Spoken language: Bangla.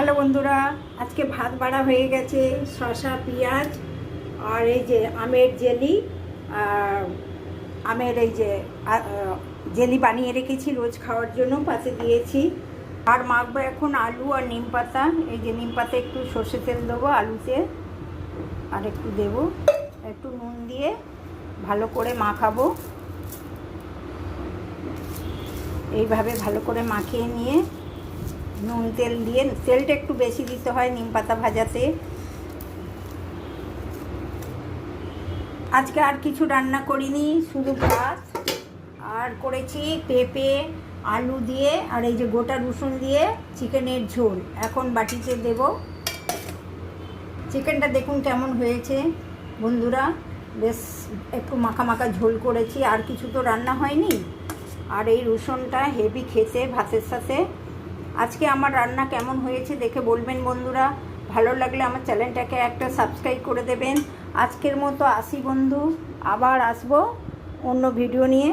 হ্যালো বন্ধুরা, আজকে ভাত বাড়া হয়ে গেছে। শসা, পেঁয়াজ আর এই যে আমের জেলি, আমের এই যে জেলি বানিয়ে রেখেছি রোজ খাওয়ার জন্য, পাশে দিয়েছি। আর মাখবো এখন আলু আর নিম পাতা। এই যে নিম পাতা একটু সর্ষে তেল দেবো আলুতে, আর একটু দেবো, একটু নুন দিয়ে ভালো করে মাখাবো। এইভাবে ভালো করে মাখিয়ে নিয়ে নুন তেল দিয়ে, তেলটা একটু বেশি দিতে হয় নিম পাতা ভাজাতে। আজকে আর কিছু রান্না করিনি, শুধু ভাত আর করেছি পেঁপে আলু দিয়ে আর এই যে গোটা রসুন দিয়ে চিকেনের ঝোল। এখন বাটিতে দেব। চিকেনটা দেখুন কেমন হয়েছে বন্ধুরা, বেশ একটু মাখা মাখা ঝোল করেছি, আর কিছু তো রান্না হয়নি। আর এই রসুনটা হেভি খেতে ভাতের সাথে। আজকে আমার রান্না কেমন হয়েছে দেখে বলবেন বন্ধুরা। ভালো লাগলে আমার চ্যানেলটাকে একটা সাবস্ক্রাইব করে দেবেন। আজকের মতো আসি বন্ধু, আবার আসবো অন্য ভিডিও নিয়ে।